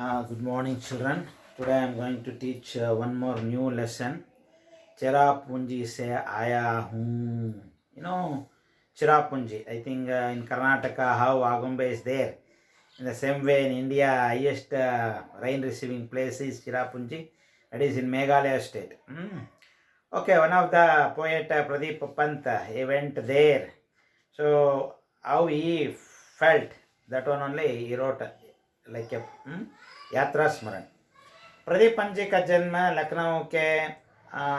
Good morning, children. Today I am going to teach one more new lesson. Cherapunji se aya hoon. Cherapunji. I think in Karnataka, how Agumbe is there. In the same way, in India, highest rain receiving place is Cherapunji. That is in Meghalaya state. Okay, one of the poet Pradeep Pant, he went there. So how he felt, that one only he wrote like a यात्रा स्मरण। प्रदीप पंत जी का जन्म लखनऊ के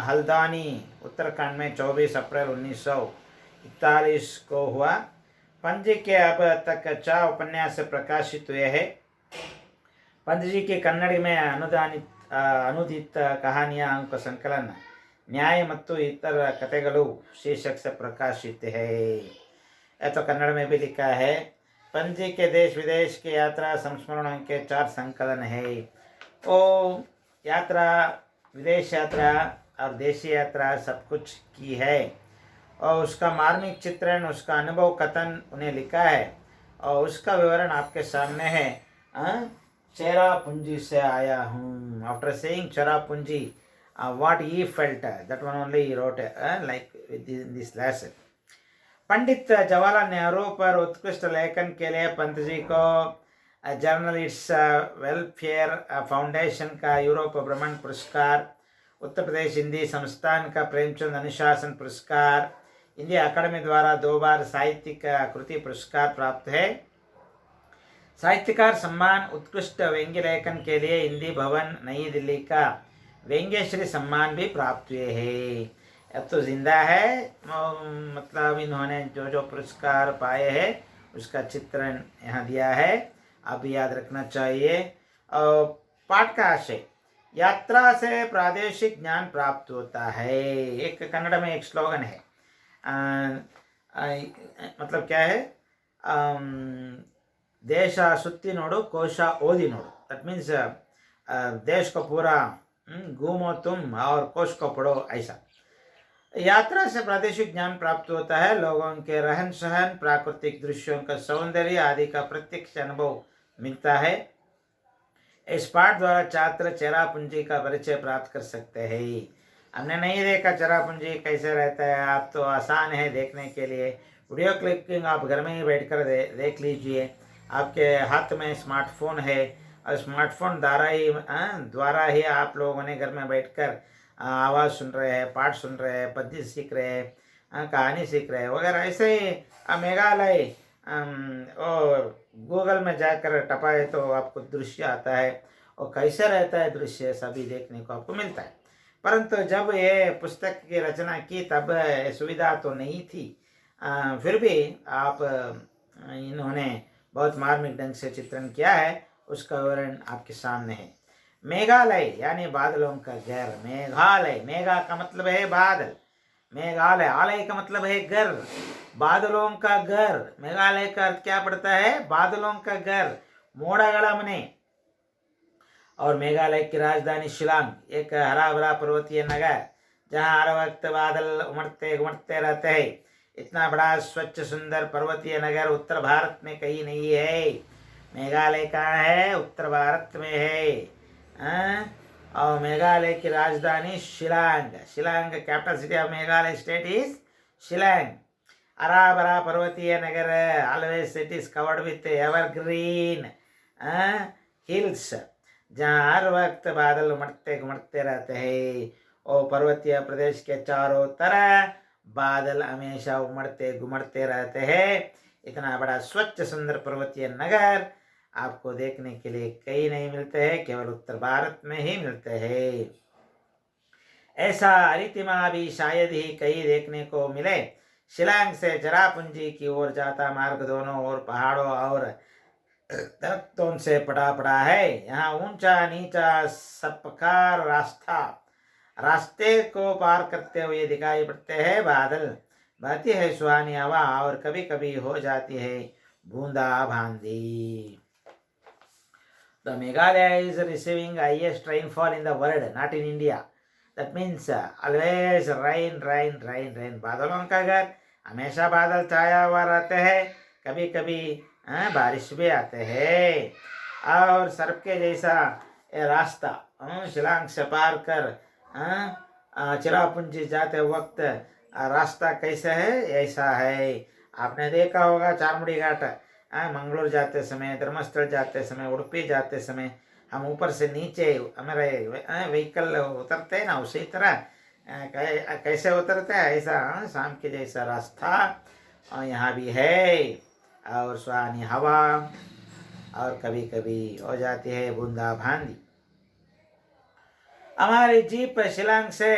हल्द्वानी उत्तराखंड में 24 अप्रैल 1941 को हुआ। पंत जी के अब तक 4 उपन्यास प्रकाशित हुए हैं। पंत जी के कन्नड़ में अनुदित कहानियां का संकलन न्याय ಮತ್ತು इतर कथೆಗಳು शीर्षक से प्रकाशित है। तो कन्नड़ में भी लिखा है। पंत जी के देश विदेश के यात्रा संस्मरणों के 4 संकलन है। वो यात्रा, विदेश यात्रा और देशी यात्रा सब कुछ की है और उसका मार्मिक चित्रण, उसका अनुभव कथन उन्हें लिखा है और उसका विवरण आपके सामने है। चेरापूंजी से आया हूँ। After saying Cherrapunji, what he felt, that one only he wrote like in this lesson. Pandit Jawaharlal Nehru पर उत्कृष्ट लेखन के लिए पंत जी को जर्नलिस्ट वेलफेयर फाउंडेशन का यूरोप भ्रमण पुरस्कार, उत्तर प्रदेश हिंदी संस्थान का प्रेमचंद अनुशासन पुरस्कार, हिंदी अकादमी द्वारा 2 बार साहित्यिक कृति पुरस्कार प्राप्त है। साहित्यकार सम्मान, उत्कृष्ट व्यंग्य लेखन के लिए हिंदी भवन नई दिल्ली का व्यंग्यश्री सम्मान भी प्राप्त हुए हैं। अब तो जिंदा है, मतलब इन्होंने जो जो पुरस्कार पाए हैं उसका चित्रण यहाँ दिया है, आप याद रखना चाहिए। और पाठ का आशय, यात्रा से प्रादेशिक ज्ञान प्राप्त होता है। एक कन्नड़ में एक स्लोगन है, मतलब क्या है, देश सुत्ती नोडु कोश ओदी नोडु। दैट मीन्स देश को पूरा घूमो तुम और कोश को पढ़ो, ऐसा। यात्रा से प्रादेशिक ज्ञान प्राप्त होता है। लोगों के रहन सहन, प्राकृतिक दृश्यों का सौंदर्य आदि का प्रत्यक्ष अनुभव मिलता है। इस पाठ द्वारा छात्र चेरापूंजी का परिचय प्राप्त कर सकते हैं। हमने नहीं देखा चेरापूंजी कैसे रहता है, आप तो आसान है देखने के लिए। वीडियो क्लिपिंग आप घर में ही बैठकर देख लीजिए। आपके हाथ में स्मार्टफोन है और स्मार्टफोन द्वारा ही आप लोगों ने घर में बैठकर आवाज़ सुन रहे हैं, पाठ सुन रहे हैं, पद्य सीख रहे हैं, कहानी सीख रहे हैं वगैरह। ऐसे ही मेघालय और गूगल में जाकर टपाए तो आपको दृश्य आता है और कैसे रहता है दृश्य, सभी देखने को आपको मिलता है। परंतु जब ये पुस्तक की रचना की तब सुविधा तो नहीं थी, फिर भी आप इन्होंने बहुत मार्मिक ढंग से चित्रण किया है, उसका विवरण आपके सामने है। मेघालय यानी बादलों का घर। मेघालय, मेघा का मतलब है बादल, मेघालय आलय का मतलब है घर, बादलों का घर। मेघालय का अर्थ क्या पड़ता है? बादलों का घर, मोड़ागड़ा मने। और मेघालय की राजधानी शिलांग, एक हरा भरा पर्वतीय नगर जहाँ हर वक्त बादल उमड़ते घुमड़ते रहते हैं। इतना बड़ा स्वच्छ सुंदर पर्वतीय नगर उत्तर भारत में कहीं नहीं है। मेघालय कहाँ है? उत्तर भारत में है। और मेघालय की राजधानी Shillong. Shillong capital city of Meghalaya state is Shillong. हरा भरा पर्वतीय नगर, always it is covered with evergreen hills, जहाँ हर वक्त बादल उमड़ते घुमड़ते रहते हैं। और पर्वतीय प्रदेश के चारों तरफ बादल हमेशा उमड़ते घुमड़ते रहते हैं। इतना बड़ा स्वच्छ सुंदर पर्वतीय नगर आपको देखने के लिए कहीं नहीं मिलते हैं, केवल उत्तर भारत में ही मिलते हैं। ऐसा अरितिमा भी शायद ही कहीं देखने को मिले। शिलांग से चेरापूंजी की ओर जाता मार्ग दोनों ओर पहाड़ों और दरख्तों से पड़ा पड़ा है। यहाँ ऊंचा नीचा सबकार रास्ते को पार करते हुए दिखाई पड़ते हैं बादल। बहती है सुहानी हवा और कभी कभी हो जाती है बूंदा बांदी। The Meghalaya is receiving highest rainfall in the world, not in India. That means always rain, rain, rain, rain. बादलों का घर, हमेशा बादल छाया हुआ रहते हैं, कभी कभी बारिश भी आते हैं। और सर्प के जैसा ये रास्ता शिलांग से पार कर चिरापुंजी जाते वक्त रास्ता कैसा है ऐसा है। आपने देखा होगा चारमुड़ी घाट मंगलोर जाते समय, धर्मस्थल जाते समय, उड़पी जाते समय हम ऊपर से नीचे हमारे व्हीकल उतरते हैं ना, उसी तरह कैसे उतरते हैं ऐसा शाम के जैसा रास्ता यहाँ भी है। और सुहानी हवा और कभी कभी हो जाती है बूंदा बांदी। हमारी जीप शिलांग से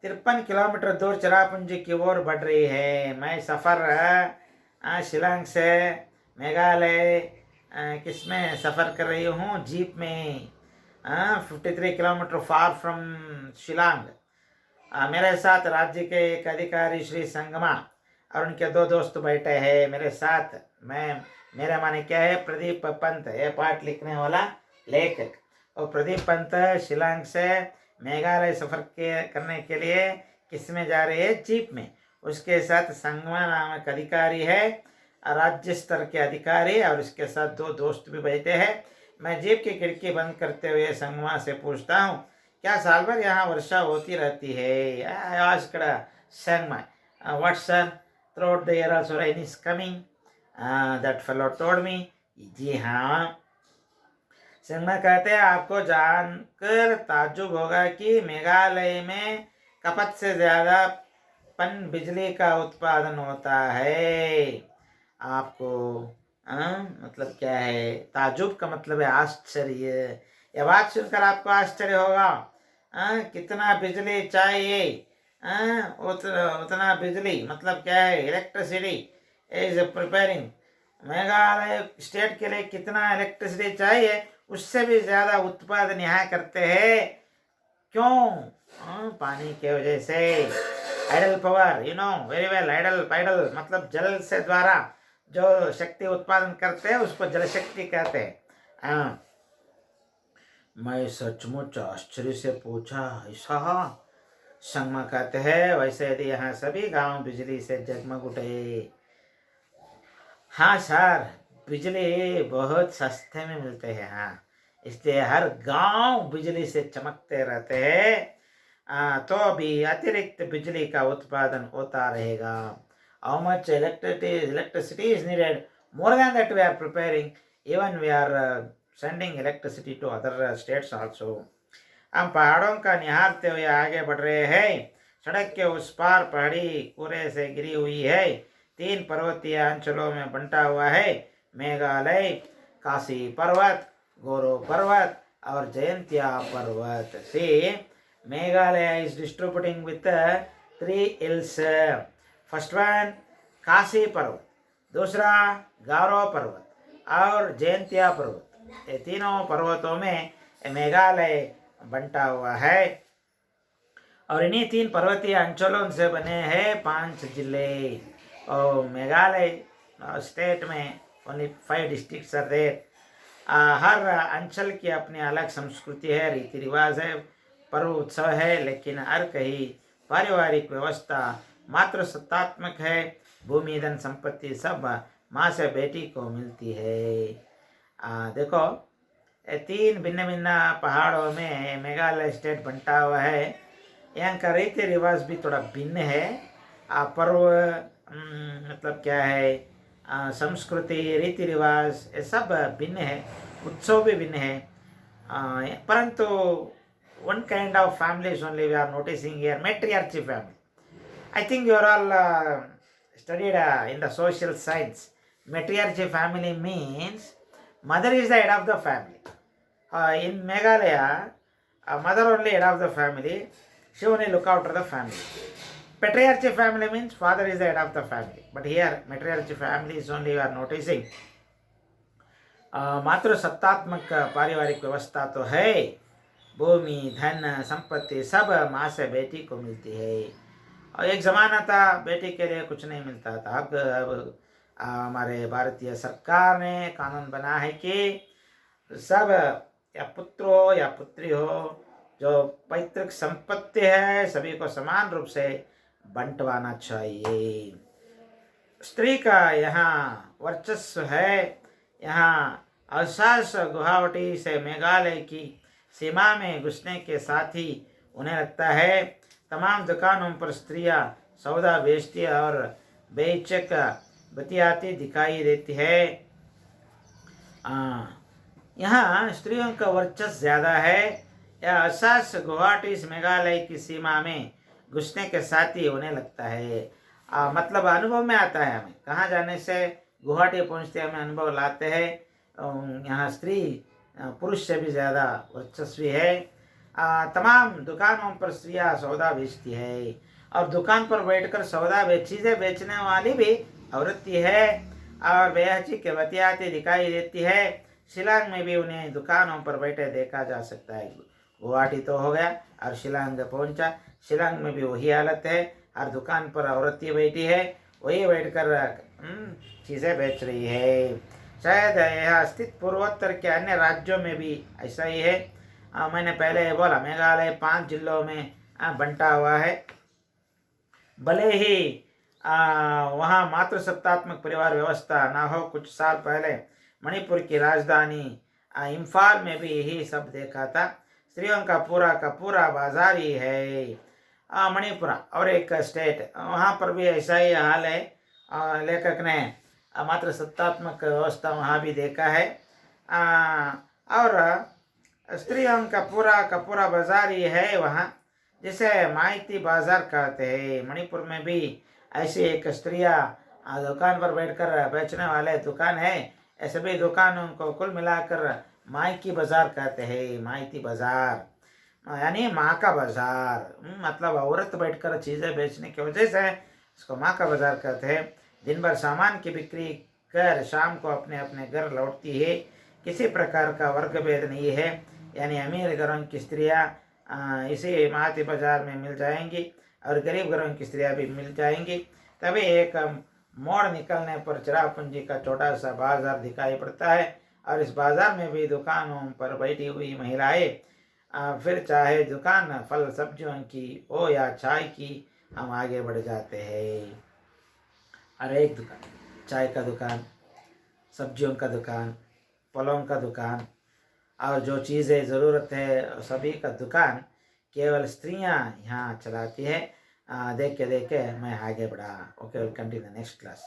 53 किलोमीटर दूर चिरापुंजी की ओर बढ़ रही है। मैं सफ़र शिलांग से मेघालय किसमें सफ़र कर रही हूँ? जीप में। 53 किलोमीटर फार फ्रॉम शिलांग। मेरे साथ राज्य के एक अधिकारी श्री संगमा और उनके 2 दोस्त बैठे हैं मेरे साथ। मेरा माने क्या है, प्रदीप पंत, ये पाठ लिखने वाला लेखक। और प्रदीप पंत शिलांग से मेघालय सफ़र करने के लिए किस में जा रहे हैं? जीप में। उसके साथ संगमा नामक अधिकारी है, राज्य स्तर के अधिकारी, और उसके साथ 2 दोस्त भी बैठे हैं। मैं जीप की खिड़की बंद करते हुए संगमा से पूछता हूँ, क्या साल भर यहाँ वर्षा होती रहती है? आज कड़ा Sangma, what sir, through the year also rain is coming, that fellow told me. जी हाँ। संगमा कहते हैं, आपको जानकर ताज्जुब होगा कि मेघालय में खपत से ज़्यादा पन बिजली का उत्पादन होता है। आपको मतलब क्या है? ताज्जुब का मतलब है आश्चर्य। यह बात सुनकर आपको आश्चर्य होगा। कितना बिजली चाहिए? उतना बिजली मतलब क्या है? Electricity is preparing. Meghalaya state के लिए कितना इलेक्ट्रिसिटी चाहिए, उससे भी ज़्यादा उत्पादन यहाँ करते हैं। क्यों? पानी के वजह से। Hydel power, you know very well. Hydel पाइडल मतलब जल से द्वारा जो शक्ति उत्पादन करते हैं उसको जल शक्ति कहते हैं। मैं सचमुच आश्चर्य से पूछा, ऐसा? संगमा कहते हैं, वैसे यदि यहाँ सभी गांव बिजली से जगमग उठे। हाँ सर, बिजली बहुत सस्ते में मिलते हैं हाँ, इसलिए हर गांव बिजली से चमकते रहते हैं। तो भी अतिरिक्त बिजली का उत्पादन होता रहेगा। How much electricity is needed? More than that we are preparing. Even we are sending electricity to other states also. हम पहाड़ों का निहारते हुए आगे बढ़ रहे हैं। सड़क के उस पार पहाड़ी कोरे से घिरी हुई है। 3 पर्वतीय अंचलों में बंटा हुआ है मेघालय। काशी पर्वत, गोरो पर्वत और जयंतिया पर्वत से Meghalaya is distributing with 3 hills. First one Kashi पर्वत, दूसरा गारो पर्वत और जयंतिया पर्वत। ये तीनों पर्वतों में मेघालय बंटा हुआ है। और इन्हीं 3 पर्वतीय अंचलों से बने हैं 5 जिले। और मेघालय स्टेट में ओनली 5 डिस्ट्रिक्ट्स आर देयर। हर अंचल की अपनी अलग संस्कृति है, रीति रिवाज है, पर्व उत्सव है, लेकिन हर कहीं पारिवारिक व्यवस्था मात्र सत्तात्मक है। भूमि धन संपत्ति सब माँ से बेटी को मिलती है। देखो 3 भिन्न भिन्न पहाड़ों में मेघालय स्टेट बंटा हुआ है। यहाँ का रीति रिवाज भी थोड़ा भिन्न है। पर्व मतलब क्या है, संस्कृति, रीति रिवाज ये सब भिन्न है, उत्सव भी भिन्न है। परंतु one kind of families only we are noticing here, matriarchy family. I think you are all studied in the social science. Matriarchy family means mother is the head of the family. In Meghalaya, mother only head of the family. She only look after the family. Patriarchy family means father is the head of the family. But here matriarchy family is only you are noticing. मात्र सत्तात्मक पारिवारिक व्यवस्था तो है। भूमि धन संपत्ति सब माँ से बेटी को मिलती है। और एक ज़माना था बेटी के लिए कुछ नहीं मिलता था। अब हमारे भारतीय सरकार ने कानून बना है कि सब या पुत्र हो या पुत्री हो, जो पैतृक संपत्ति है सभी को समान रूप से बंटवाना चाहिए। स्त्री का यहाँ वर्चस्व है। यहाँ अल्सास गुवाहाटी से मेघालय की सीमा में घुसने के साथ ही उन्हें लगता है तमाम दुकानों पर स्त्रियां सौदा बेचती और बेचक बतियाती दिखाई देती है। यहाँ स्त्रियों का वर्चस्व ज़्यादा है। यह अहसास गुवाहाटी मेघालय की सीमा में घुसने के साथ ही होने लगता है। मतलब अनुभव में आता है। हमें कहाँ जाने से गुवाहाटी पहुँचते हमें अनुभव लाते हैं यहाँ स्त्री पुरुष से भी ज़्यादा वर्चस्वी है। तमाम दुकानों पर स्त्रियाँ सौदा बेचती है और दुकान पर बैठकर सौदा चीज़ें बेचने वाली भी औरत ही है और बेहची के बतियाती दिखाई देती है। शिलांग में भी उन्हें दुकानों पर बैठे देखा जा सकता है। गुवाहाटी तो हो गया और शिलांग पहुंचा। शिलांग में भी वही हालत है, हर दुकान पर औरत ही बैठी है, वही बैठकर चीज़ें बेच रही है। शायद यह स्थित पूर्वोत्तर के अन्य राज्यों में भी ऐसा ही है। मैंने पहले बोला मेघालय 5 जिलों में बंटा हुआ है। भले ही वहाँ मातृसत्तात्मक परिवार व्यवस्था ना हो, कुछ साल पहले मणिपुर की राजधानी इम्फाल में भी यही सब देखा था। स्त्रियों का पूरा बाजार ही है। मणिपुर और एक स्टेट, वहाँ पर भी ऐसा ही हाल है। लेखक ने मातृसत्तात्मक व्यवस्था वहाँ भी देखा है। और स्त्रियों का पूरा बाजार ही है वहाँ, जिसे माइती बाजार कहते हैं। मणिपुर में भी ऐसी एक स्त्रियाँ दुकान पर बैठकर बेचने वाले दुकान है। ऐसे भी दुकानों को कुल मिलाकर मायकी बाजार कहते हैं। माइती बाजार यानी माँ का बाजार, मतलब औरत बैठकर चीज़ें बेचने की वजह से इसको माँ का बाजार कहते हैं। दिन भर सामान की बिक्री कर शाम को अपने अपने घर लौटती है। किसी प्रकार का वर्ग भेद नहीं है, यानी अमीर घरों की स्त्रियाँ इसी माती बाजार में मिल जाएंगी और गरीब घरों की स्त्रियाँ भी मिल जाएंगी। तभी एक मोड़ निकलने पर चिरापुंजी का छोटा सा बाजार दिखाई पड़ता है और इस बाजार में भी दुकानों पर बैठी हुई महिलाएं, फिर चाहे दुकान फल सब्जियों की हो या चाय की, हम आगे बढ़ जाते हैं। हर एक दुकान, चाय का दुकान, सब्जियों का दुकान, फलों का दुकान और जो चीज़ें ज़रूरत है सभी का दुकान केवल स्त्रियां यहाँ चलाती है। देख के मैं आगे बढ़ा। Okay, will continue next class.